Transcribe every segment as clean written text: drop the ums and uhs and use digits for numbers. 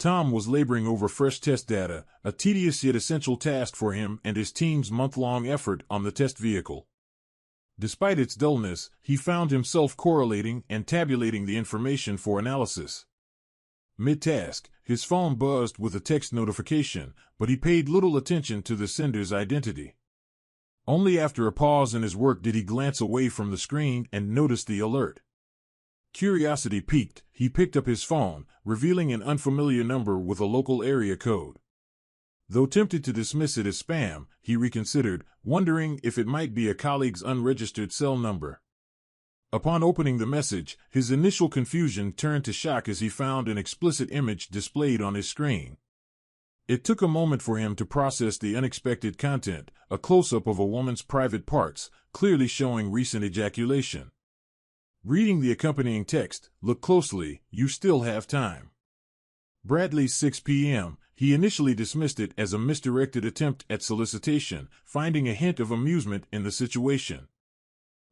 Tom was laboring over fresh test data, a tedious yet essential task for him and his team's month-long effort on the test vehicle. Despite its dullness, he found himself correlating and tabulating the information for analysis. Mid-task, his phone buzzed with a text notification, but he paid little attention to the sender's identity. Only after a pause in his work did he glance away from the screen and notice the alert. Curiosity piqued, he picked up his phone, revealing an unfamiliar number with a local area code. Though tempted to dismiss it as spam, he reconsidered, wondering if it might be a colleague's unregistered cell number. Upon opening the message, his initial confusion turned to shock as he found an explicit image displayed on his screen. It took a moment for him to process the unexpected content, a close-up of a woman's private parts, clearly showing recent ejaculation. Reading the accompanying text, "Look closely, you still have time." Bradley's 6 p.m., he initially dismissed it as a misdirected attempt at solicitation, finding a hint of amusement in the situation.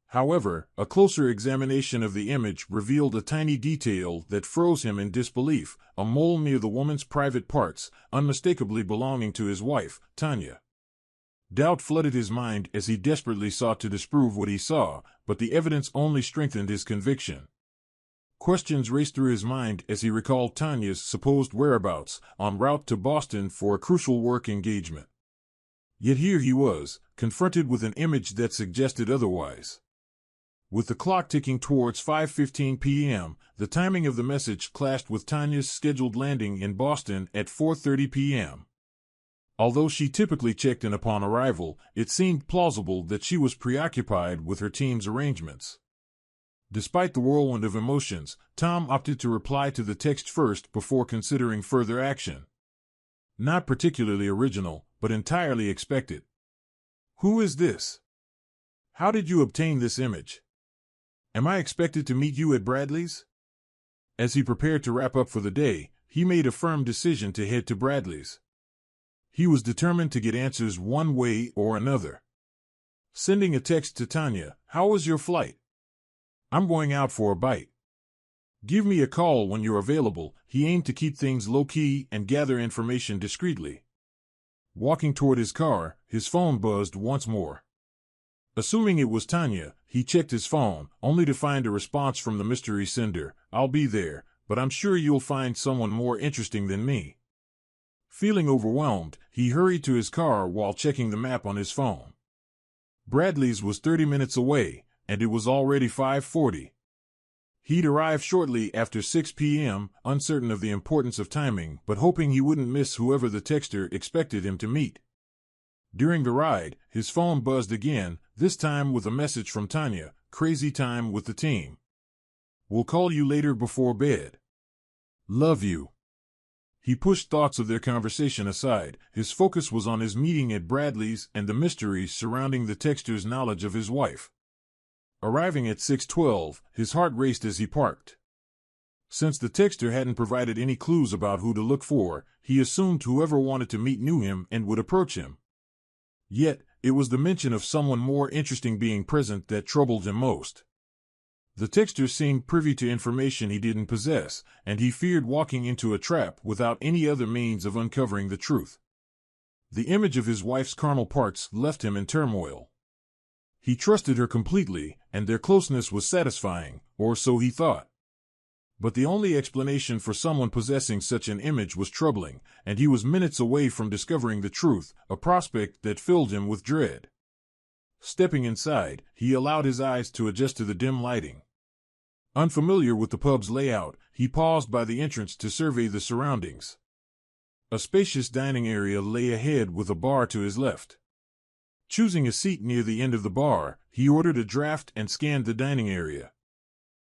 However, a closer examination of the image revealed a tiny detail that froze him in disbelief, a mole near the woman's private parts, unmistakably belonging to his wife, Tanya. Doubt flooded his mind as he desperately sought to disprove what he saw, but the evidence only strengthened his conviction. Questions raced through his mind as he recalled Tanya's supposed whereabouts, en route to Boston for a crucial work engagement. Yet here he was, confronted with an image that suggested otherwise. With the clock ticking towards 5:15 p.m., the timing of the message clashed with Tanya's scheduled landing in Boston at 4:30 p.m. Although she typically checked in upon arrival, it seemed plausible that she was preoccupied with her team's arrangements. Despite the whirlwind of emotions, Tom opted to reply to the text first before considering further action. Not particularly original, but entirely expected. "Who is this? How did you obtain this image? Am I expected to meet you at Bradley's?" As he prepared to wrap up for the day, he made a firm decision to head to Bradley's. He was determined to get answers one way or another. Sending a text to Tanya, "How was your flight? I'm going out for a bite. Give me a call when you're available." He aimed to keep things low-key and gather information discreetly. Walking toward his car, his phone buzzed once more. Assuming it was Tanya, he checked his phone, only to find a response from the mystery sender, "I'll be there, but I'm sure you'll find someone more interesting than me." Feeling overwhelmed, he hurried to his car while checking the map on his phone. Bradley's was 30 minutes away, and it was already 5:40. He'd arrive shortly after 6 p.m., uncertain of the importance of timing, but hoping he wouldn't miss whoever the texter expected him to meet. During the ride, his phone buzzed again, this time with a message from Tanya, "Crazy time with the team. We'll call you later before bed. Love you." He pushed thoughts of their conversation aside. His focus was on his meeting at Bradley's and the mysteries surrounding the texter's knowledge of his wife. Arriving at 6:12, his heart raced as he parked. Since the texter hadn't provided any clues about who to look for, he assumed whoever wanted to meet knew him and would approach him. Yet, it was the mention of someone more interesting being present that troubled him most. The texter seemed privy to information he didn't possess, and he feared walking into a trap without any other means of uncovering the truth. The image of his wife's carnal parts left him in turmoil. He trusted her completely, and their closeness was satisfying, or so he thought. But the only explanation for someone possessing such an image was troubling, and he was minutes away from discovering the truth, a prospect that filled him with dread. Stepping inside, he allowed his eyes to adjust to the dim lighting. Unfamiliar with the pub's layout, he paused by the entrance to survey the surroundings. A spacious dining area lay ahead with a bar to his left. Choosing a seat near the end of the bar, he ordered a draft and scanned the dining area.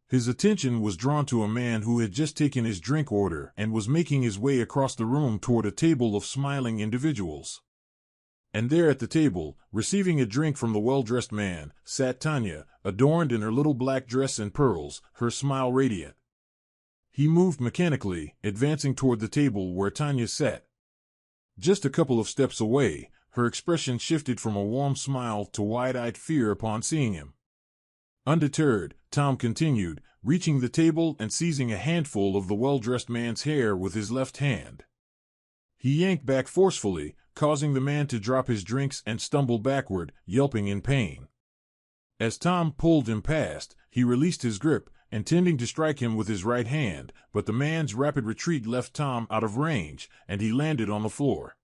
His attention was drawn to a man who had just taken his drink order and was making his way across the room toward a table of smiling individuals. And there at the table, receiving a drink from the well-dressed man, sat Tanya, adorned in her little black dress and pearls, her smile radiant. He moved mechanically, advancing toward the table where Tanya sat. Just a couple of steps away, her expression shifted from a warm smile to wide-eyed fear upon seeing him. Undeterred, Tom continued, reaching the table and seizing a handful of the well-dressed man's hair with his left hand. He yanked back forcefully, causing the man to drop his drinks and stumble backward, yelping in pain. As Tom pulled him past, he released his grip, intending to strike him with his right hand, but the man's rapid retreat left Tom out of range, and he landed on the floor.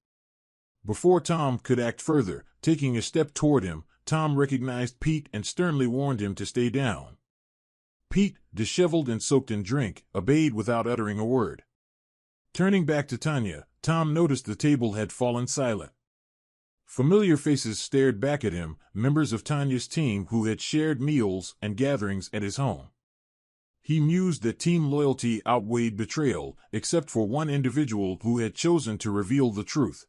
Before Tom could act further, taking a step toward him, Tom recognized Pete and sternly warned him to stay down. Pete, disheveled and soaked in drink, obeyed without uttering a word. Turning back to Tanya, Tom noticed the table had fallen silent. Familiar faces stared back at him, members of Tanya's team who had shared meals and gatherings at his home. He mused that team loyalty outweighed betrayal, except for one individual who had chosen to reveal the truth.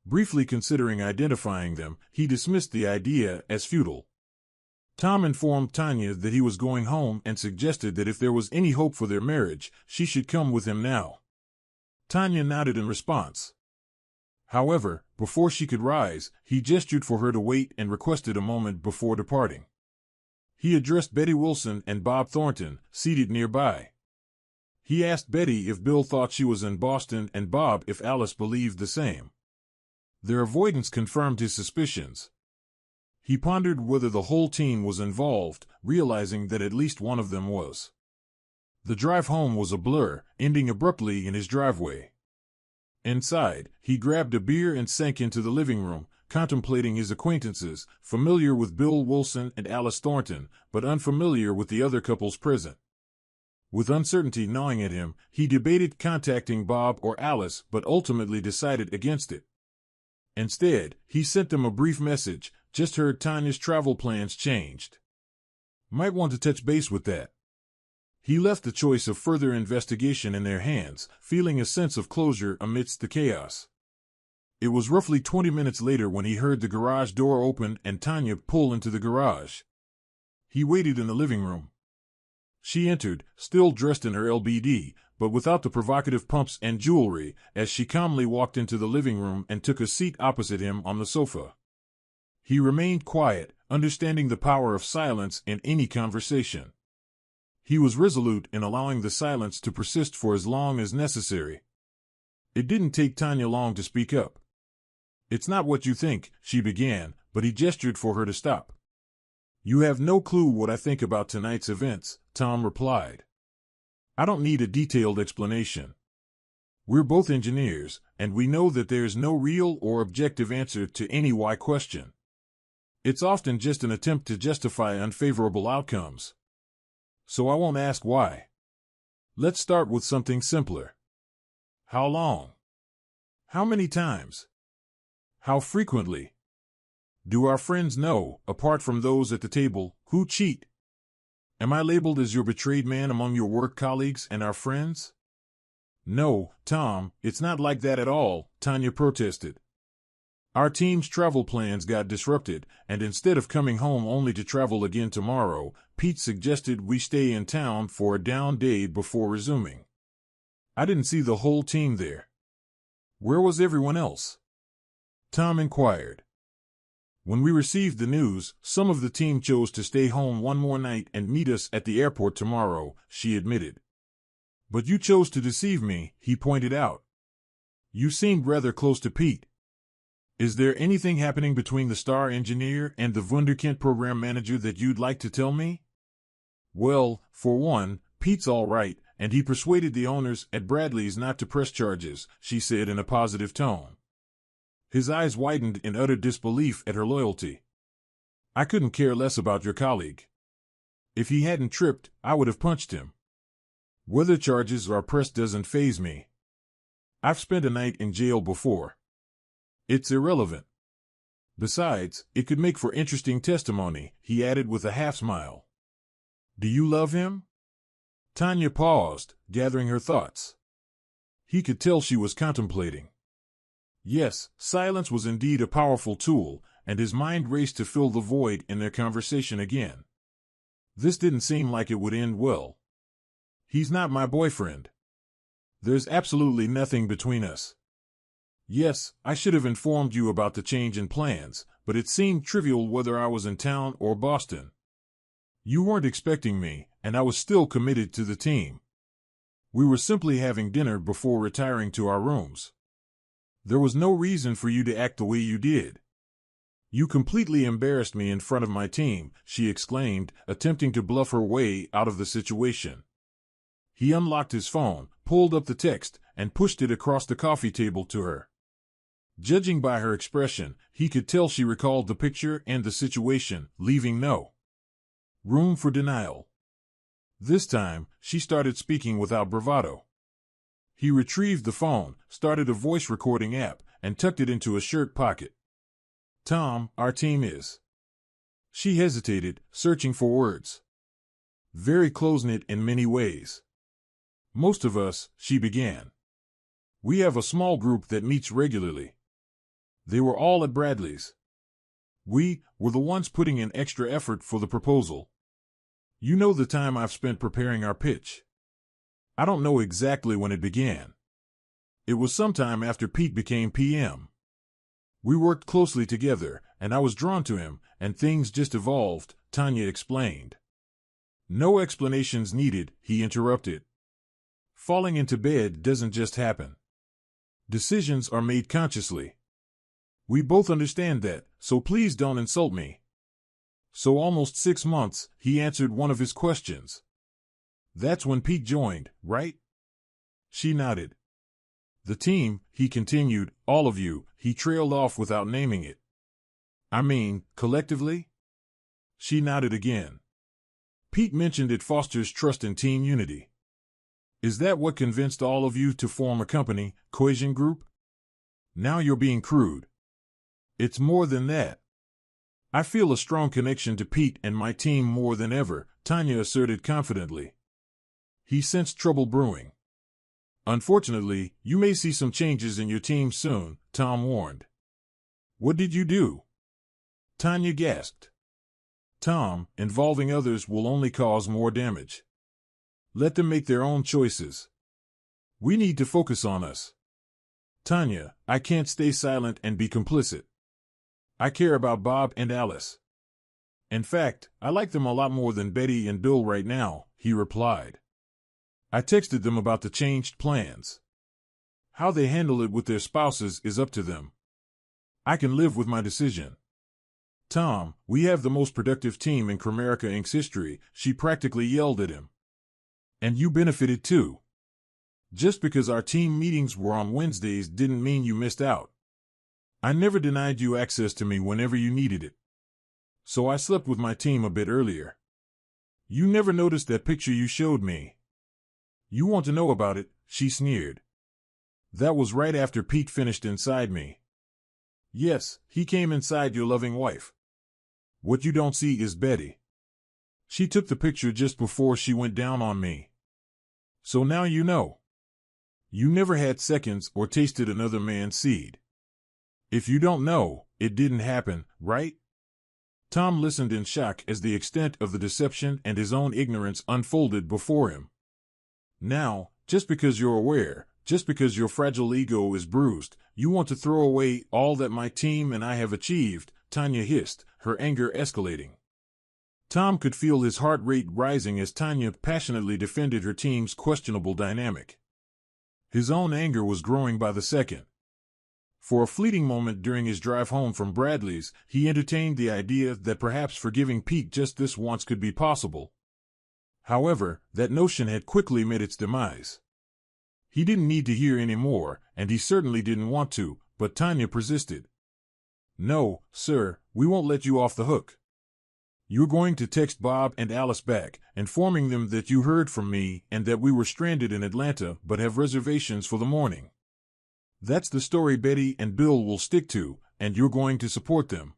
Briefly considering identifying them, he dismissed the idea as futile. Tom informed Tanya that he was going home and suggested that if there was any hope for their marriage, she should come with him now. Tanya nodded in response. However, before she could rise, he gestured for her to wait and requested a moment before departing. He addressed Betty Wilson and Bob Thornton, seated nearby. He asked Betty if Bill thought she was in Boston and Bob if Alice believed the same. Their avoidance confirmed his suspicions. He pondered whether the whole team was involved, realizing that at least one of them was. The drive home was a blur, ending abruptly in his driveway. Inside, he grabbed a beer and sank into the living room, contemplating his acquaintances, familiar with Bill Wilson and Alice Thornton, but unfamiliar with the other couples present. With uncertainty gnawing at him, he debated contacting Bob or Alice, but ultimately decided against it. Instead, he sent them a brief message, just heard Tanya's travel plans changed. Might want to touch base with that. He left the choice of further investigation in their hands, feeling a sense of closure amidst the chaos. It was roughly 20 minutes later when he heard the garage door open and Tanya pull into the garage. He waited in the living room. She entered, still dressed in her LBD, but without the provocative pumps and jewelry, as she calmly walked into the living room and took a seat opposite him on the sofa. He remained quiet, understanding the power of silence in any conversation. He was resolute in allowing the silence to persist for as long as necessary. It didn't take Tanya long to speak up. "It's not what you think," she began, but he gestured for her to stop. "You have no clue what I think about tonight's events," Tom replied. "I don't need a detailed explanation. We're both engineers, and we know that there is no real or objective answer to any why question. It's often just an attempt to justify unfavorable outcomes. So I won't ask why. Let's start with something simpler. How long? How many times? How frequently? Do our friends know, apart from those at the table, who cheat? Am I labeled as your betrayed man among your work colleagues and our friends?" "No, Tom, it's not like that at all," Tanya protested. "Our team's travel plans got disrupted, and instead of coming home only to travel again tomorrow, Pete suggested we stay in town for a down day before resuming. I didn't see the whole team there." "Where was everyone else?" Tom inquired. "When we received the news, some of the team chose to stay home one more night and meet us at the airport tomorrow," she admitted. "But you chose to deceive me," he pointed out. "You seemed rather close to Pete. Is there anything happening between the star engineer and the Wunderkind program manager that you'd like to tell me?" "Well, for one, Pete's all right, and he persuaded the owners at Bradley's not to press charges," she said in a positive tone. His eyes widened in utter disbelief at her loyalty. "I couldn't care less about your colleague. If he hadn't tripped, I would have punched him. Whether charges are pressed doesn't faze me. I've spent a night in jail before. It's irrelevant. Besides, it could make for interesting testimony," he added with a half-smile. "Do you love him?" Tanya paused, gathering her thoughts. He could tell she was contemplating. Yes, silence was indeed a powerful tool, and his mind raced to fill the void in their conversation again. This didn't seem like it would end well. "He's not my boyfriend. There's absolutely nothing between us. Yes, I should have informed you about the change in plans, but it seemed trivial whether I was in town or Boston. You weren't expecting me, and I was still committed to the team. We were simply having dinner before retiring to our rooms. There was no reason for you to act the way you did. You completely embarrassed me in front of my team, she exclaimed, attempting to bluff her way out of the situation. He unlocked his phone, pulled up the text, and pushed it across the coffee table to her. Judging by her expression, he could tell she recalled the picture and the situation, leaving no room for denial. This time, she started speaking without bravado. He retrieved the phone, started a voice recording app, and tucked it into a shirt pocket. Tom, our team is. She hesitated, searching for words. Very close-knit in many ways. Most of us, she began. We have a small group that meets regularly. They were all at Bradley's. We were the ones putting in extra effort for the proposal. You know the time I've spent preparing our pitch. I don't know exactly when it began. It was sometime after Pete became PM. We worked closely together, and I was drawn to him, and things just evolved, Tanya explained. No explanations needed, he interrupted. Falling into bed doesn't just happen. Decisions are made consciously. We both understand that, so please don't insult me. So almost 6 months, he answered one of his questions. That's when Pete joined, right? She nodded. The team, he continued, all of you, he trailed off without naming it. I mean, collectively? She nodded again. Pete mentioned it fosters trust and team unity. Is that what convinced all of you to form a company, Cohesion Group? Now you're being crude. It's more than that. I feel a strong connection to Pete and my team more than ever, Tanya asserted confidently. He sensed trouble brewing. Unfortunately, you may see some changes in your team soon, Tom warned. What did you do? Tanya gasped. Tom, involving others will only cause more damage. Let them make their own choices. We need to focus on us. Tanya, I can't stay silent and be complicit. I care about Bob and Alice. In fact, I like them a lot more than Betty and Bill right now, he replied. I texted them about the changed plans. How they handle it with their spouses is up to them. I can live with my decision. Tom, we have the most productive team in Comerica Inc.'s history, she practically yelled at him. And you benefited too. Just because our team meetings were on Wednesdays didn't mean you missed out. I never denied you access to me whenever you needed it. So I slept with my team a bit earlier. You never noticed that picture you showed me. You want to know about it, she sneered. That was right after Pete finished inside me. Yes, he came inside your loving wife. What you don't see is Betty. She took the picture just before she went down on me. So now you know. You never had seconds or tasted another man's seed. If you don't know, it didn't happen, right? Tom listened in shock as the extent of the deception and his own ignorance unfolded before him. Now, just because you're aware, just because your fragile ego is bruised, you want to throw away all that my team and I have achieved, Tanya hissed, her anger escalating. Tom could feel his heart rate rising as Tanya passionately defended her team's questionable dynamic. His own anger was growing by the second. For a fleeting moment during his drive home from Bradley's, he entertained the idea that perhaps forgiving Pete just this once could be possible. However, that notion had quickly met its demise. He didn't need to hear any more, and he certainly didn't want to, but Tanya persisted. No, sir, we won't let you off the hook. You're going to text Bob and Alice back, informing them that you heard from me and that we were stranded in Atlanta but have reservations for the morning. That's the story Betty and Bill will stick to, and you're going to support them.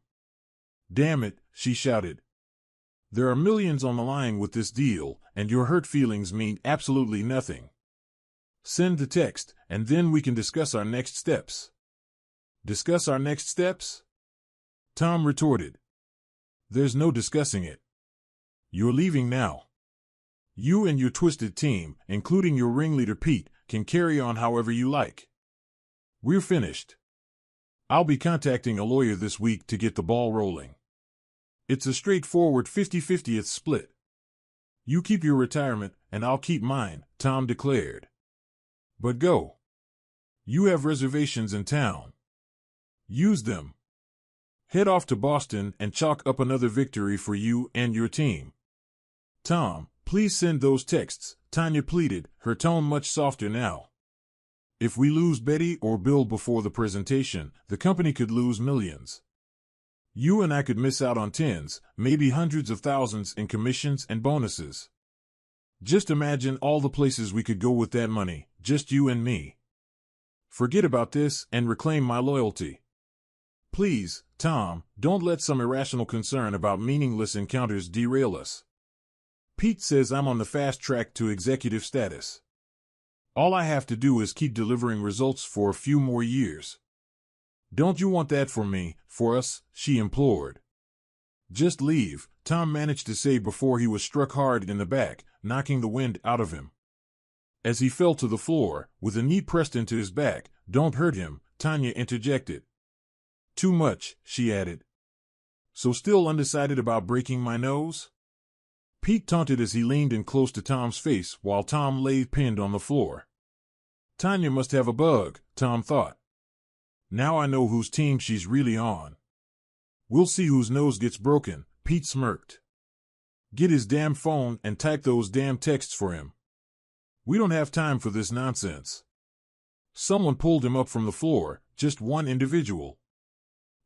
Damn it, she shouted. There are millions on the line with this deal, and your hurt feelings mean absolutely nothing. Send the text, and then we can discuss our next steps. Discuss our next steps? Tom retorted. There's no discussing it. You're leaving now. You and your twisted team, including your ringleader Pete, can carry on however you like. We're finished. I'll be contacting a lawyer this week to get the ball rolling. It's a straightforward 50-50th split. You keep your retirement, and I'll keep mine, Tom declared. But go. You have reservations in town. Use them. Head off to Boston and chalk up another victory for you and your team. Tom, please send those texts, Tanya pleaded, her tone much softer now. If we lose Betty or Bill before the presentation, the company could lose millions. You and I could miss out on tens, maybe hundreds of thousands in commissions and bonuses. Just imagine all the places we could go with that money, just you and me. Forget about this and reclaim my loyalty. Please, Tom, don't let some irrational concern about meaningless encounters derail us. Pete says I'm on the fast track to executive status. All I have to do is keep delivering results for a few more years. Don't you want that for me, for us? She implored. Just leave, Tom managed to say before he was struck hard in the back, knocking the wind out of him. As he fell to the floor, with a knee pressed into his back, "Don't hurt him," Tanya interjected. "Too much," she added. "So still undecided about breaking my nose?" Pete taunted as he leaned in close to Tom's face while Tom lay pinned on the floor. Tanya must have a bug, Tom thought. Now I know whose team she's really on. We'll see whose nose gets broken, Pete smirked. Get his damn phone and type those damn texts for him. We don't have time for this nonsense. Someone pulled him up from the floor, just one individual.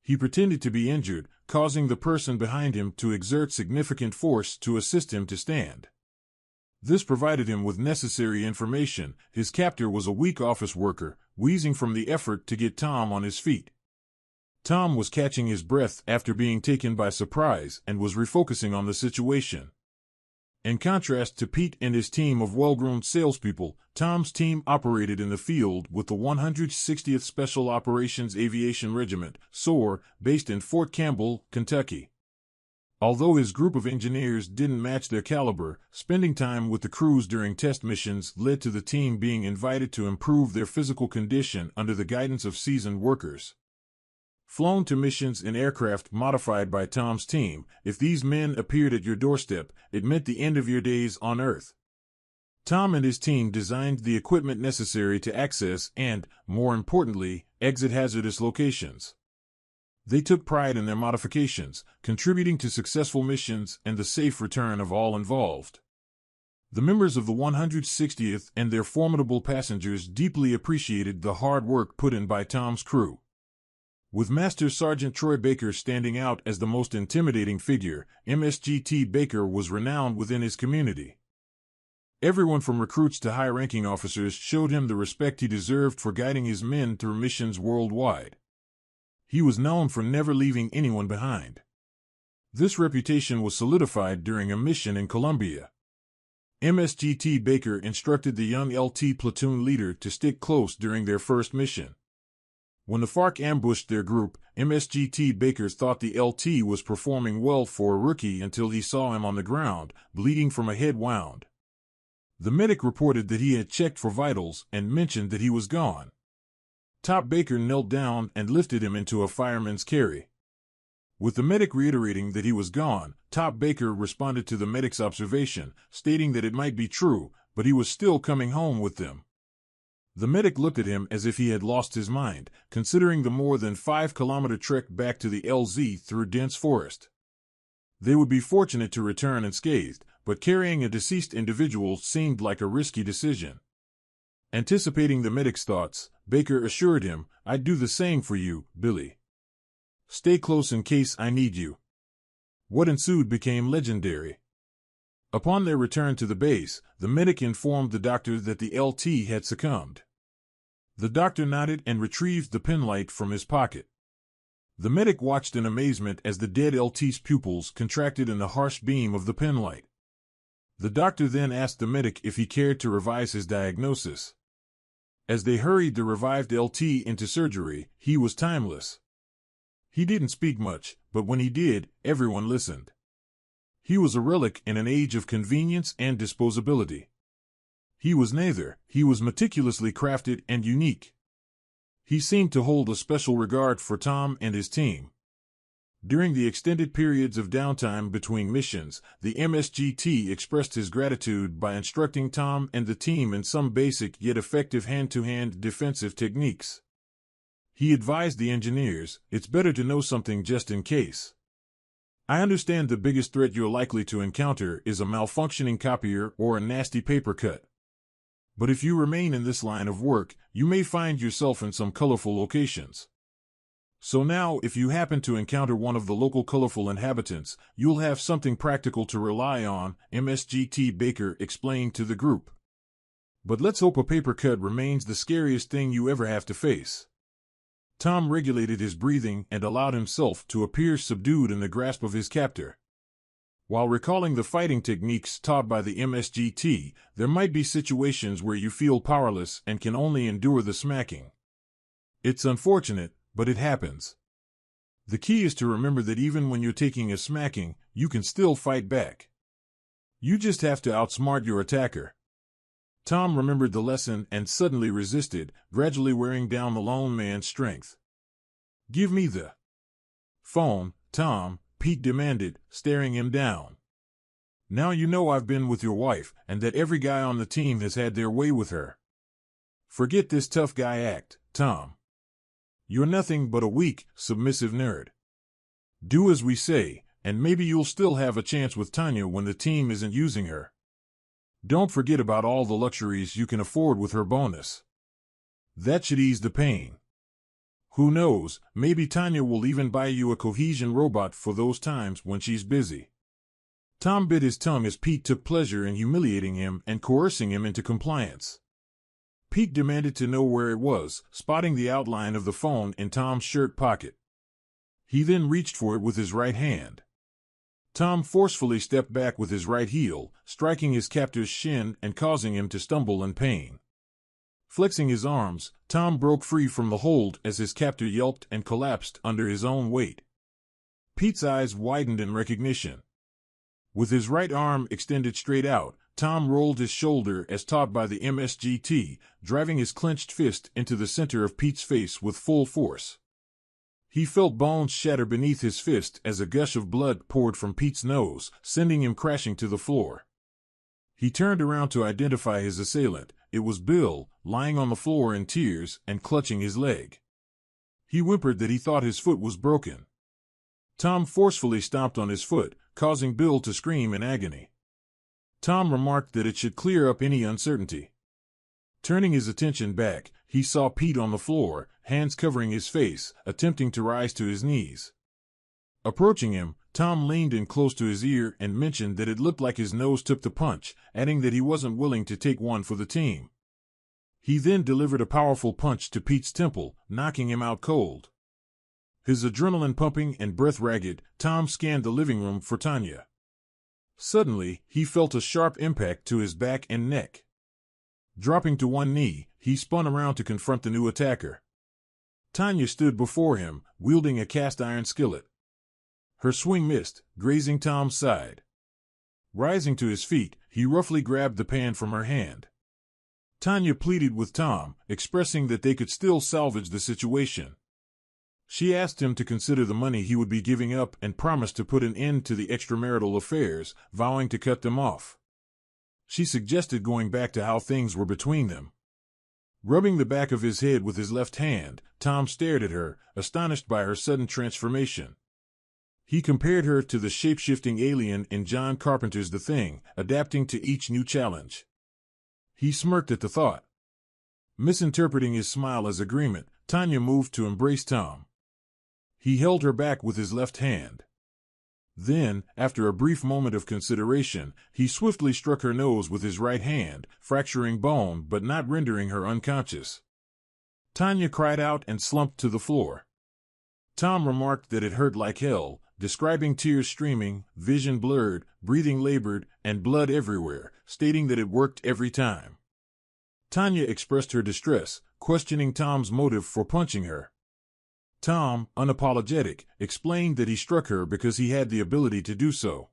He pretended to be injured, causing the person behind him to exert significant force to assist him to stand. This provided him with necessary information. His captor was a weak office worker, wheezing from the effort to get Tom on his feet. Tom was catching his breath after being taken by surprise and was refocusing on the situation. In contrast to Pete and his team of well-groomed salespeople, Tom's team operated in the field with the 160th Special Operations Aviation Regiment, SOAR, based in Fort Campbell, Kentucky. Although his group of engineers didn't match their caliber, spending time with the crews during test missions led to the team being invited to improve their physical condition under the guidance of seasoned workers. Flown to missions in aircraft modified by Tom's team, if these men appeared at your doorstep, it meant the end of your days on Earth. Tom and his team designed the equipment necessary to access and, more importantly, exit hazardous locations. They took pride in their modifications, contributing to successful missions and the safe return of all involved. The members of the 160th and their formidable passengers deeply appreciated the hard work put in by Tom's crew. With Master Sergeant Troy Baker standing out as the most intimidating figure, MSGT Baker was renowned within his community. Everyone from recruits to high-ranking officers showed him the respect he deserved for guiding his men through missions worldwide. He was known for never leaving anyone behind. This reputation was solidified during a mission in Colombia. MSGT Baker instructed the young LT platoon leader to stick close during their first mission. When the FARC ambushed their group, MSGT Baker thought the LT was performing well for a rookie until he saw him on the ground, bleeding from a head wound. The medic reported that he had checked for vitals and mentioned that he was gone. Top Baker knelt down and lifted him into a fireman's carry. With the medic reiterating that he was gone, Top Baker responded to the medic's observation, stating that it might be true, but he was still coming home with them. The medic looked at him as if he had lost his mind, considering the more than 5-kilometer trek back to the LZ through dense forest. They would be fortunate to return unscathed, but carrying a deceased individual seemed like a risky decision. Anticipating the medic's thoughts, Baker assured him, "I'd do the same for you, Billy. Stay close in case I need you." What ensued became legendary. Upon their return to the base, the medic informed the doctor that the LT had succumbed. The doctor nodded and retrieved the penlight from his pocket. The medic watched in amazement as the dead LT's pupils contracted in the harsh beam of the penlight. The doctor then asked the medic if he cared to revise his diagnosis. As they hurried the revived LT into surgery, he was timeless. He didn't speak much, but when he did, everyone listened. He was a relic in an age of convenience and disposability. He was neither, he was meticulously crafted and unique. He seemed to hold a special regard for Tom and his team. During the extended periods of downtime between missions, the MSGT expressed his gratitude by instructing Tom and the team in some basic yet effective hand-to-hand defensive techniques. He advised the engineers, "It's better to know something just in case. I understand the biggest threat you're likely to encounter is a malfunctioning copier or a nasty paper cut. But if you remain in this line of work, you may find yourself in some colorful locations. So now, if you happen to encounter one of the local colorful inhabitants, you'll have something practical to rely on," MSGT Baker explained to the group. "But let's hope a paper cut remains the scariest thing you ever have to face." Tom regulated his breathing and allowed himself to appear subdued in the grasp of his captor. While recalling the fighting techniques taught by the MSGT, there might be situations where you feel powerless and can only endure the smacking. It's unfortunate, but it happens. The key is to remember that even when you're taking a smacking, you can still fight back. You just have to outsmart your attacker. Tom remembered the lesson and suddenly resisted, gradually wearing down the lone man's strength. "Give me the phone, Tom," Pete demanded, staring him down. "Now you know I've been with your wife, and that every guy on the team has had their way with her. Forget this tough guy act, Tom. You're nothing but a weak, submissive nerd. Do as we say, and maybe you'll still have a chance with Tanya when the team isn't using her. Don't forget about all the luxuries you can afford with her bonus. That should ease the pain. Who knows, maybe Tanya will even buy you a cohesion robot for those times when she's busy." Tom bit his tongue as Pete took pleasure in humiliating him and coercing him into compliance. Pete demanded to know where it was, spotting the outline of the phone in Tom's shirt pocket. He then reached for it with his right hand. Tom forcefully stepped back with his right heel, striking his captor's shin and causing him to stumble in pain. Flexing his arms, Tom broke free from the hold as his captor yelped and collapsed under his own weight. Pete's eyes widened in recognition. With his right arm extended straight out, Tom rolled his shoulder as taught by the MSGT, driving his clenched fist into the center of Pete's face with full force. He felt bones shatter beneath his fist as a gush of blood poured from Pete's nose, sending him crashing to the floor. He turned around to identify his assailant. It was Bill, lying on the floor in tears and clutching his leg. He whimpered that he thought his foot was broken. Tom forcefully stomped on his foot, causing Bill to scream in agony. Tom remarked that it should clear up any uncertainty. Turning his attention back, he saw Pete on the floor, hands covering his face, attempting to rise to his knees. Approaching him, Tom leaned in close to his ear and mentioned that it looked like his nose took the punch, adding that he wasn't willing to take one for the team. He then delivered a powerful punch to Pete's temple, knocking him out cold. His adrenaline pumping and breath ragged, Tom scanned the living room for Tanya. Suddenly, he felt a sharp impact to his back and neck. Dropping to one knee, he spun around to confront the new attacker. Tanya stood before him, wielding a cast-iron skillet. Her swing missed, grazing Tom's side. Rising to his feet, he roughly grabbed the pan from her hand. Tanya pleaded with Tom, expressing that they could still salvage the situation. She asked him to consider the money he would be giving up and promised to put an end to the extramarital affairs, vowing to cut them off. She suggested going back to how things were between them. Rubbing the back of his head with his left hand, Tom stared at her, astonished by her sudden transformation. He compared her to the shape-shifting alien in John Carpenter's The Thing, adapting to each new challenge. He smirked at the thought. Misinterpreting his smile as agreement, Tanya moved to embrace Tom. He held her back with his left hand. Then, after a brief moment of consideration, he swiftly struck her nose with his right hand, fracturing bone but not rendering her unconscious. Tanya cried out and slumped to the floor. Tom remarked that it hurt like hell, describing tears streaming, vision blurred, breathing labored, and blood everywhere, stating that it worked every time. Tanya expressed her distress, questioning Tom's motive for punching her. Tom, unapologetic, explained that he struck her because he had the ability to do so.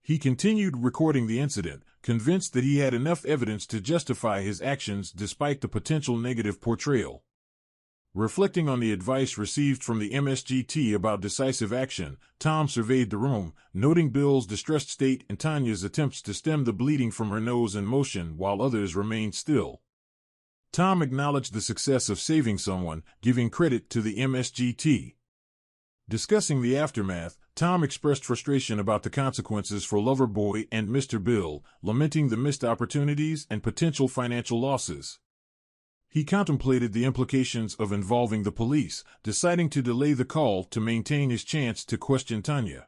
He continued recording the incident, convinced that he had enough evidence to justify his actions despite the potential negative portrayal. Reflecting on the advice received from the MSGT about decisive action, Tom surveyed the room, noting Bill's distressed state and Tanya's attempts to stem the bleeding from her nose in motion while others remained still. Tom acknowledged the success of saving someone, giving credit to the MSGT. Discussing the aftermath, Tom expressed frustration about the consequences for Loverboy and Mr. Bill, lamenting the missed opportunities and potential financial losses. He contemplated the implications of involving the police, deciding to delay the call to maintain his chance to question Tanya.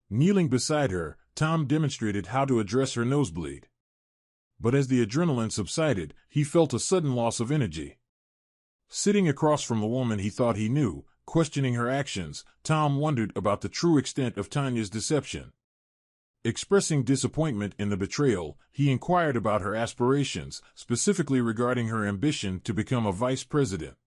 Kneeling beside her, Tom demonstrated how to address her nosebleed. But as the adrenaline subsided, he felt a sudden loss of energy. Sitting across from the woman he thought he knew, questioning her actions, Tom wondered about the true extent of Tanya's deception. Expressing disappointment in the betrayal, he inquired about her aspirations, specifically regarding her ambition to become a vice president.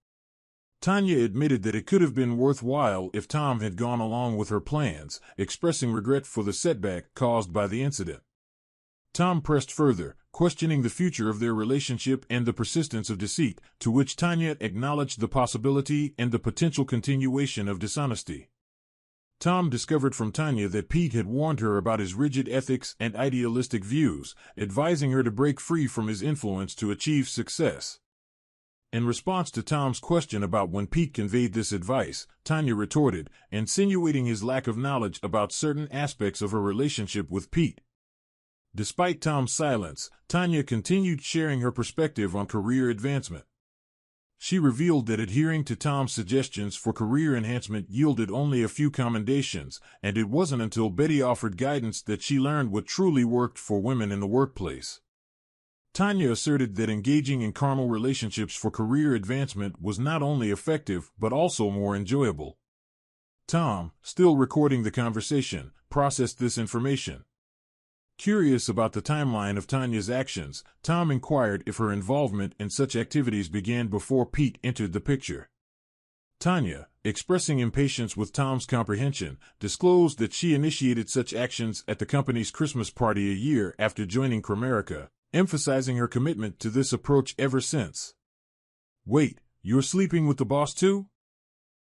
Tanya admitted that it could have been worthwhile if Tom had gone along with her plans, expressing regret for the setback caused by the incident. Tom pressed further, questioning the future of their relationship and the persistence of deceit, to which Tanya acknowledged the possibility and the potential continuation of dishonesty. Tom discovered from Tanya that Pete had warned her about his rigid ethics and idealistic views, advising her to break free from his influence to achieve success. In response to Tom's question about when Pete conveyed this advice, Tanya retorted, insinuating his lack of knowledge about certain aspects of her relationship with Pete. Despite Tom's silence, Tanya continued sharing her perspective on career advancement. She revealed that adhering to Tom's suggestions for career enhancement yielded only a few commendations, and it wasn't until Betty offered guidance that she learned what truly worked for women in the workplace. Tanya asserted that engaging in carnal relationships for career advancement was not only effective but also more enjoyable. Tom, still recording the conversation, processed this information. Curious about the timeline of Tanya's actions, Tom inquired if her involvement in such activities began before Pete entered the picture. Tanya, expressing impatience with Tom's comprehension, disclosed that she initiated such actions at the company's Christmas party a year after joining Cromerica, emphasizing her commitment to this approach ever since. "Wait, you're sleeping with the boss too?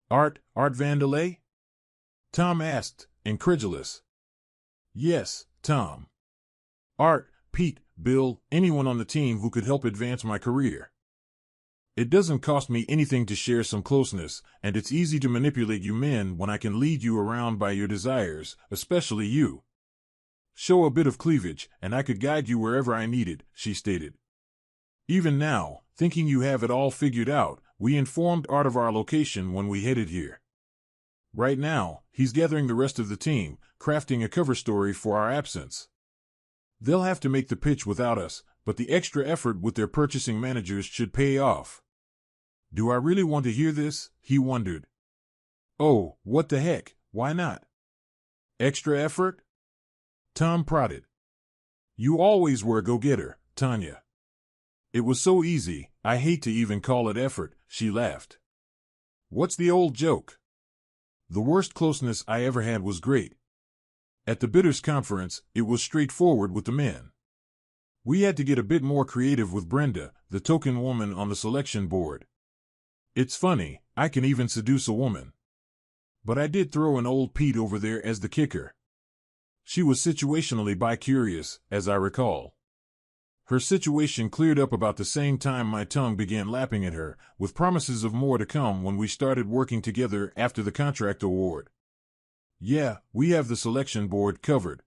Art Vandelay?" Tom asked, incredulous. "Yes, Tom. Art, Pete, Bill, anyone on the team who could help advance my career. It doesn't cost me anything to share some closeness, and it's easy to manipulate you men when I can lead you around by your desires, especially you. Show a bit of cleavage, and I could guide you wherever I needed," she stated. "Even now, thinking you have it all figured out, we informed Art of our location when we headed here. Right now, he's gathering the rest of the team, crafting a cover story for our absence. They'll have to make the pitch without us, but the extra effort with their purchasing managers should pay off." "Do I really want to hear this?" he wondered. "Oh, what the heck, why not? Extra effort?" Tom prodded. "You always were a go-getter, Tanya." "It was so easy, I hate to even call it effort," she laughed. "What's the old joke? The worst closeness I ever had was great. At the Bitters Conference, it was straightforward with the men. We had to get a bit more creative with Brenda, the token woman on the selection board. It's funny, I can even seduce a woman. But I did throw in old Pete over there as the kicker. She was situationally bi-curious, as I recall. Her situation cleared up about the same time my tongue began lapping at her, with promises of more to come when we started working together after the contract award. Yeah, we have the selection board covered.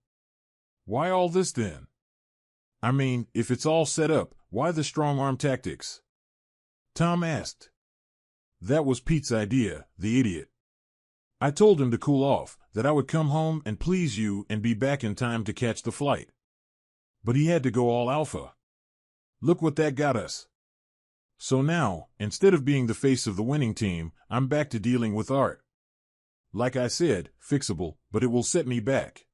Why all this then? I mean, if it's all set up, why the strong-arm tactics?" Tom asked. "That was Pete's idea, the idiot. I told him to cool off, that I would come home and please you and be back in time to catch the flight. But he had to go all alpha. Look what that got us. So now, instead of being the face of the winning team, I'm back to dealing with Art. Like I said, fixable, but it will set me back."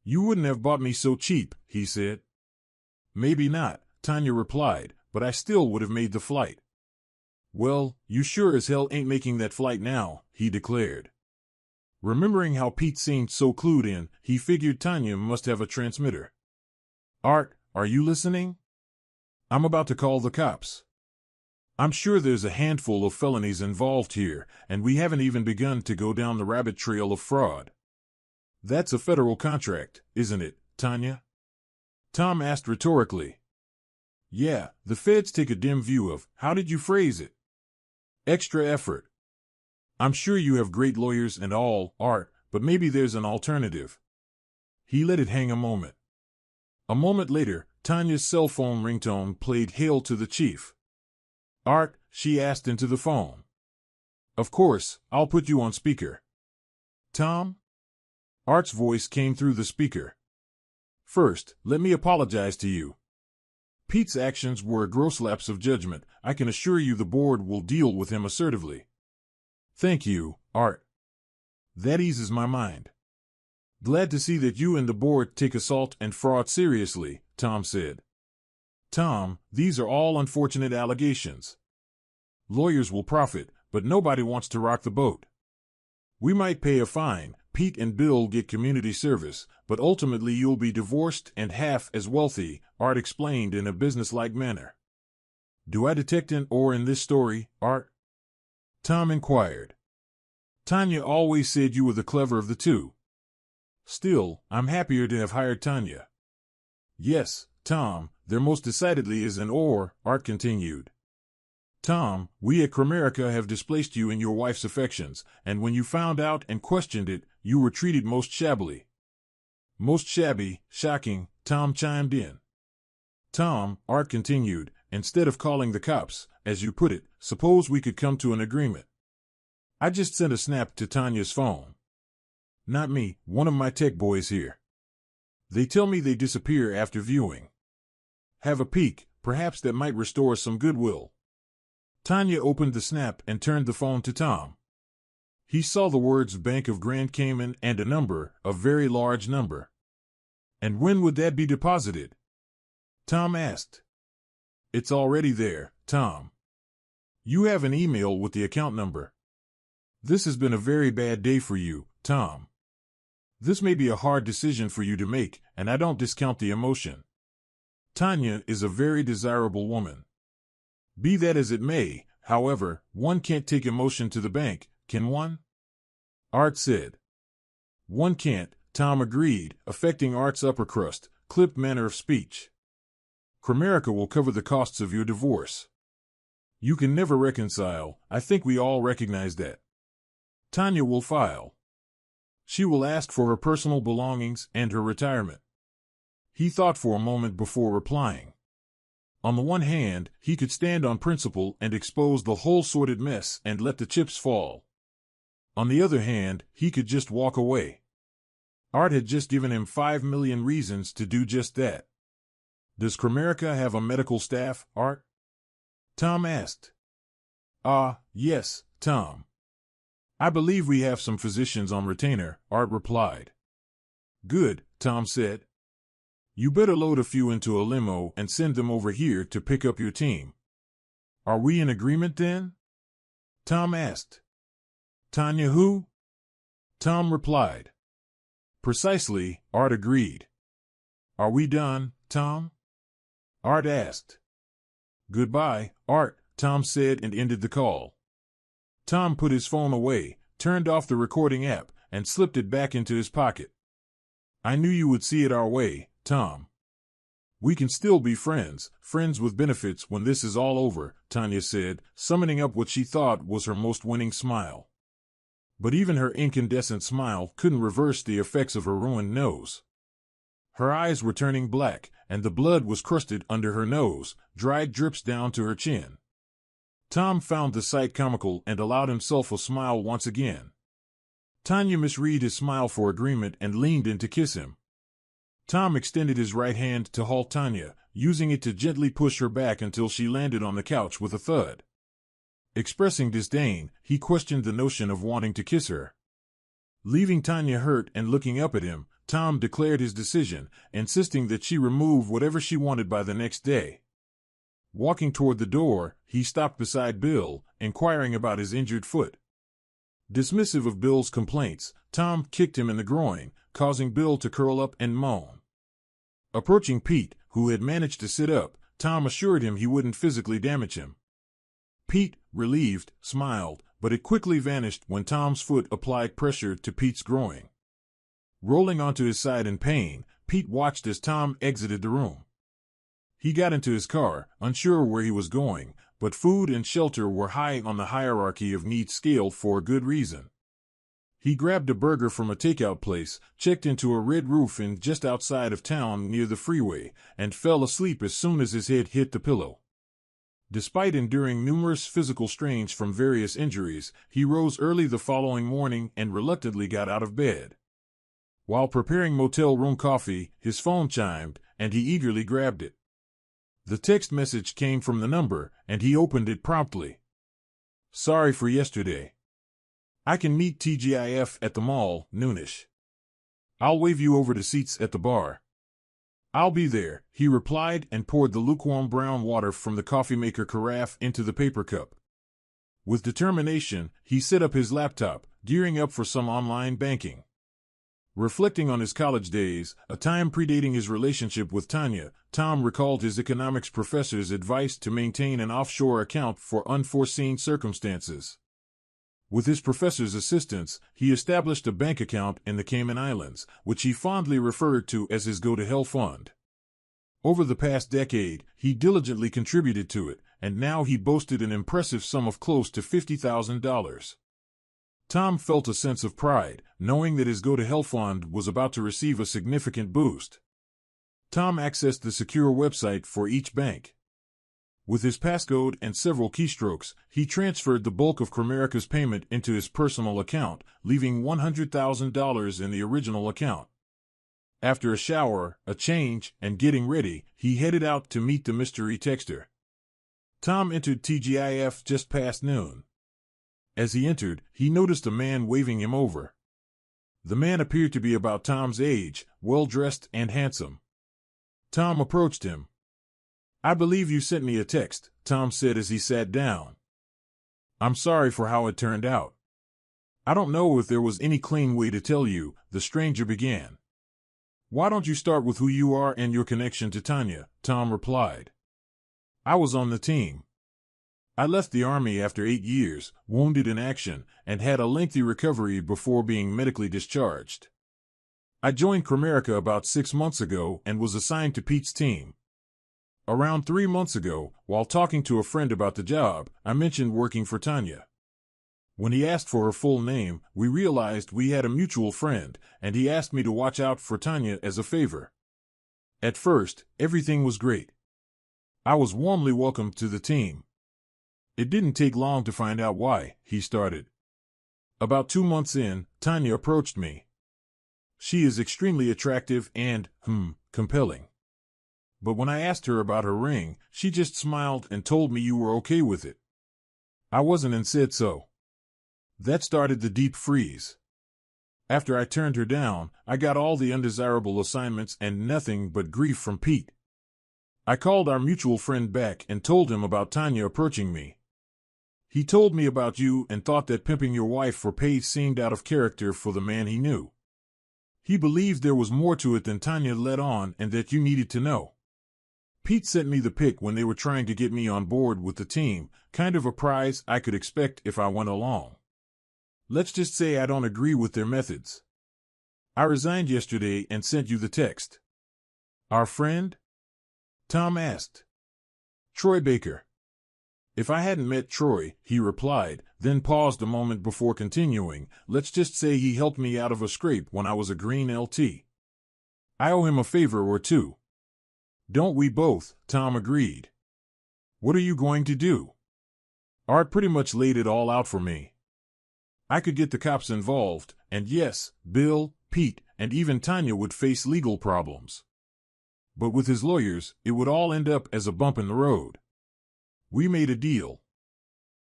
"You wouldn't have bought me so cheap," he said. "Maybe not," Tanya replied, "but I still would have made the flight." "Well, you sure as hell ain't making that flight now," he declared. Remembering how Pete seemed so clued in, he figured Tanya must have a transmitter. "Art, are you listening? I'm about to call the cops." I'm sure there's a handful of felonies involved here, and we haven't even begun to go down the rabbit trail of fraud. That's a federal contract, isn't it, Tanya? Tom asked rhetorically. Yeah, the feds take a dim view of, how did you phrase it? Extra effort. I'm sure you have great lawyers and all, Art, but maybe there's an alternative. He let it hang a moment. A moment later, Tanya's cell phone ringtone played Hail to the Chief. Art, she asked into the phone. Of course, I'll put you on speaker. Tom? Art's voice came through the speaker. First, let me apologize to you. Pete's actions were a gross lapse of judgment. I can assure you the board will deal with him assertively. Thank you, Art. That eases my mind. Glad to see that you and the board take assault and fraud seriously, Tom said. Tom, these are all unfortunate allegations. Lawyers will profit, but nobody wants to rock the boat. We might pay a fine, Pete and Bill get community service, but ultimately you'll be divorced and half as wealthy, Art explained in a businesslike manner. Do I detect an or in this story, Art? Tom inquired. Tanya always said you were the clever of the two. Still, I'm happier to have hired Tanya. Yes, Tom, there most decidedly is an or, Art continued. Tom, we at Cramerica have displaced you in your wife's affections, and when you found out and questioned it, you were treated most shabbily. Most shabby, shocking, Tom chimed in. Tom, Art continued, instead of calling the cops, as you put it, suppose we could come to an agreement. I just sent a snap to Tanya's phone. Not me, one of my tech boys here. They tell me they disappear after viewing. Have a peek, perhaps that might restore some goodwill. Tanya opened the snap and turned the phone to Tom. He saw the words Bank of Grand Cayman and a number, a very large number. And when would that be deposited? Tom asked. It's already there, Tom. You have an email with the account number. This has been a very bad day for you, Tom. This may be a hard decision for you to make, and I don't discount the emotion. Tanya is a very desirable woman. Be that as it may, however, one can't take emotion to the bank, can one? Art said. One can't, Tom agreed, affecting Art's upper crust, clipped manner of speech. Cramerica will cover the costs of your divorce. You can never reconcile, I think we all recognize that. Tanya will file. She will ask for her personal belongings and her retirement. He thought for a moment before replying. On the one hand, he could stand on principle and expose the whole sordid mess and let the chips fall. On the other hand, he could just walk away. Art had just given him 5 million reasons to do just that. Does Cramerica have a medical staff, Art? Tom asked. Yes, Tom. I believe we have some physicians on retainer, Art replied. Good, Tom said. You better load a few into a limo and send them over here to pick up your team. Are we in agreement then? Tom asked. Tanya who? Tom replied. Precisely, Art agreed. Are we done, Tom? Art asked. Goodbye, Art, Tom said and ended the call. Tom put his phone away, turned off the recording app, and slipped it back into his pocket. I knew you would see it our way, Tom. We can still be friends with benefits when this is all over, Tanya said, summoning up what she thought was her most winning smile. But even her incandescent smile couldn't reverse the effects of her ruined nose. Her eyes were turning black, and the blood was crusted under her nose, dried drips down to her chin. Tom found the sight comical and allowed himself a smile once again. Tanya misread his smile for agreement and leaned in to kiss him. Tom extended his right hand to halt Tanya, using it to gently push her back until she landed on the couch with a thud. Expressing disdain, he questioned the notion of wanting to kiss her. Leaving Tanya hurt and looking up at him, Tom declared his decision, insisting that she remove whatever she wanted by the next day. Walking toward the door, he stopped beside Bill, inquiring about his injured foot. Dismissive of Bill's complaints, Tom kicked him in the groin, causing Bill to curl up and moan. Approaching Pete, who had managed to sit up, Tom assured him he wouldn't physically damage him. Pete, relieved, smiled, but it quickly vanished when Tom's foot applied pressure to Pete's groin. Rolling onto his side in pain, Pete watched as Tom exited the room. He got into his car, unsure where he was going, but food and shelter were high on the hierarchy of needs scale for a good reason. He grabbed a burger from a takeout place, checked into a Red Roof Inn just outside of town near the freeway, and fell asleep as soon as his head hit the pillow. Despite enduring numerous physical strains from various injuries, he rose early the following morning and reluctantly got out of bed. While preparing motel room coffee, his phone chimed, and he eagerly grabbed it. The text message came from the number, and he opened it promptly. "Sorry for yesterday. I can meet TGIF at the mall, noonish. I'll wave you over to seats at the bar." "I'll be there," he replied and poured the lukewarm brown water from the coffee maker carafe into the paper cup. With determination, he set up his laptop, gearing up for some online banking. Reflecting on his college days, a time predating his relationship with Tanya, Tom recalled his economics professor's advice to maintain an offshore account for unforeseen circumstances. With his professor's assistance, he established a bank account in the Cayman Islands, which he fondly referred to as his go-to-hell fund. Over the past decade, he diligently contributed to it, and now he boasted an impressive sum of close to $50,000. Tom felt a sense of pride, knowing that his go-to-hell fund was about to receive a significant boost. Tom accessed the secure website for each bank. With his passcode and several keystrokes, he transferred the bulk of Comerica's payment into his personal account, leaving $100,000 in the original account. After a shower, a change, and getting ready, he headed out to meet the mystery texter. Tom entered TGIF just past noon. As he entered, he noticed a man waving him over. The man appeared to be about Tom's age, well-dressed and handsome. Tom approached him. "I believe you sent me a text," Tom said as he sat down. "I'm sorry for how it turned out. I don't know if there was any clean way to tell you," the stranger began. "Why don't you start with who you are and your connection to Tanya?" Tom replied. "I was on the team. I left the Army after 8 years, wounded in action, and had a lengthy recovery before being medically discharged. I joined Comerica about 6 months ago and was assigned to Pete's team. Around 3 months ago, while talking to a friend about the job, I mentioned working for Tanya. When he asked for her full name, we realized we had a mutual friend, and he asked me to watch out for Tanya as a favor. At first, everything was great. I was warmly welcomed to the team. It didn't take long to find out why," he started. "About 2 months in, Tanya approached me. She is extremely attractive and, compelling. But when I asked her about her ring, she just smiled and told me you were okay with it. I wasn't and said so. That started the deep freeze. After I turned her down, I got all the undesirable assignments and nothing but grief from Pete. I called our mutual friend back and told him about Tanya approaching me. He told me about you and thought that pimping your wife for pay seemed out of character for the man he knew. He believed there was more to it than Tanya let on and that you needed to know. Pete sent me the pic when they were trying to get me on board with the team, kind of a prize I could expect if I went along. Let's just say I don't agree with their methods. I resigned yesterday and sent you the text." "Our friend?" Tom asked. "Troy Baker." "If I hadn't met Troy," he replied, then paused a moment before continuing, "let's just say he helped me out of a scrape when I was a green LT. I owe him a favor or two." "Don't we both?" Tom agreed. "What are you going to do?" "Art pretty much laid it all out for me. I could get the cops involved, and yes, Bill, Pete, and even Tanya would face legal problems. But with his lawyers, it would all end up as a bump in the road. We made a deal.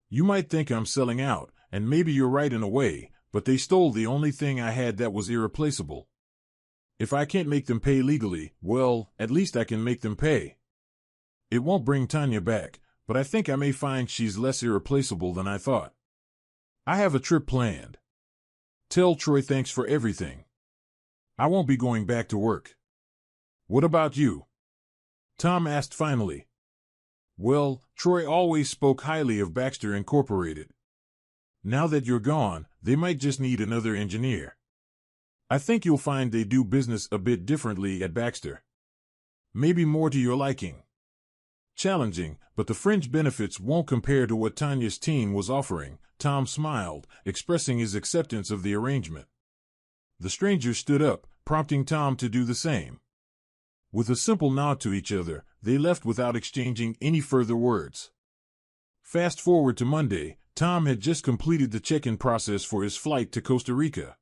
You might think I'm selling out, and maybe you're right in a way, but they stole the only thing I had that was irreplaceable. If I can't make them pay legally, well, at least I can make them pay. It won't bring Tanya back, but I think I may find she's less irreplaceable than I thought. I have a trip planned. Tell Troy thanks for everything. I won't be going back to work. What about you?" Tom asked finally. Well, Troy always spoke highly of Baxter Incorporated. Now that you're gone, they might just need another engineer. I think you'll find they do business a bit differently at Baxter. Maybe more to your liking. Challenging, but the fringe benefits won't compare to what Tanya's team was offering. Tom smiled, expressing his acceptance of the arrangement. The strangers stood up, prompting Tom to do the same. With a simple nod to each other, they left without exchanging any further words. Fast forward to Monday, Tom had just completed the check-in process for his flight to Costa Rica.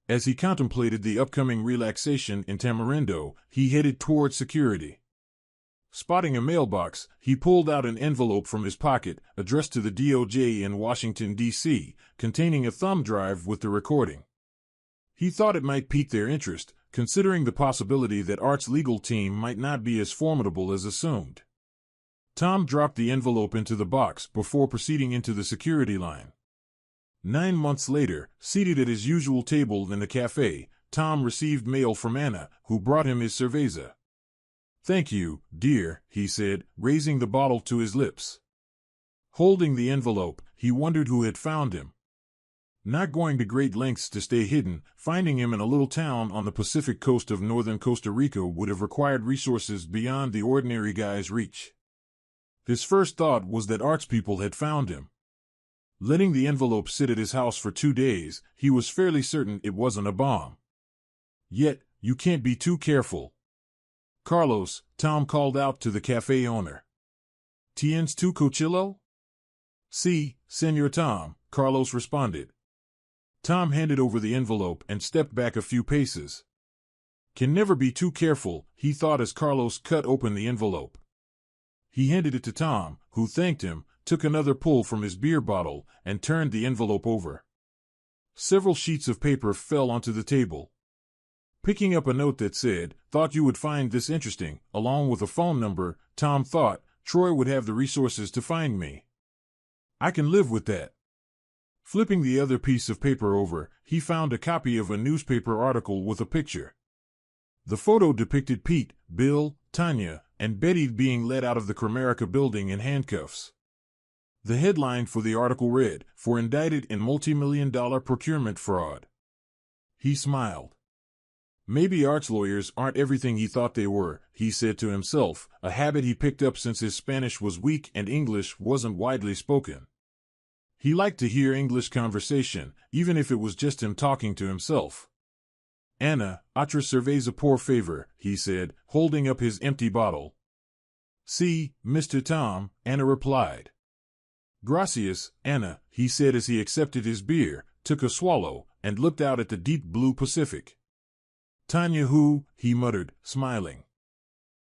As he contemplated the upcoming relaxation in Tamarindo, he headed toward security. Spotting a mailbox, he pulled out an envelope from his pocket, addressed to the DOJ in Washington, D.C., containing a thumb drive with the recording. He thought it might pique their interest, considering the possibility that Art's legal team might not be as formidable as assumed. Tom dropped the envelope into the box before proceeding into the security line. 9 months later, seated at his usual table in the cafe, Tom received mail from Anna, who brought him his cerveza. "Thank you, dear," he said, raising the bottle to his lips. Holding the envelope, he wondered who had found him. Not going to great lengths to stay hidden, finding him in a little town on the Pacific coast of northern Costa Rica would have required resources beyond the ordinary guy's reach. His first thought was that Art's people had found him. Letting the envelope sit at his house for 2 days, he was fairly certain it wasn't a bomb. Yet, you can't be too careful. "Carlos," Tom called out to the cafe owner. "Tienes tu cochillo?" "Sí, Señor Tom," Carlos responded. Tom handed over the envelope and stepped back a few paces. Can never be too careful, he thought as Carlos cut open the envelope. He handed it to Tom, who thanked him, took another pull from his beer bottle, and turned the envelope over. Several sheets of paper fell onto the table. Picking up a note that said, "Thought you would find this interesting," along with a phone number, Tom thought, Troy would have the resources to find me. I can live with that. Flipping the other piece of paper over, he found a copy of a newspaper article with a picture. The photo depicted Pete, Bill, Tanya, and Betty being led out of the Comerica building in handcuffs. The headline for the article read, "For indicted in multi-million-dollar procurement fraud." He smiled. Maybe Art's lawyers aren't everything he thought they were, he said to himself, a habit he picked up since his Spanish was weak and English wasn't widely spoken. He liked to hear English conversation, even if it was just him talking to himself. "Anna, otra cerveza por favor," he said, holding up his empty bottle. "Sí, Mr. Tom," Anna replied. "Gracias, Anna," he said as he accepted his beer, took a swallow, and looked out at the deep blue Pacific. "Tanya who?" he muttered, smiling.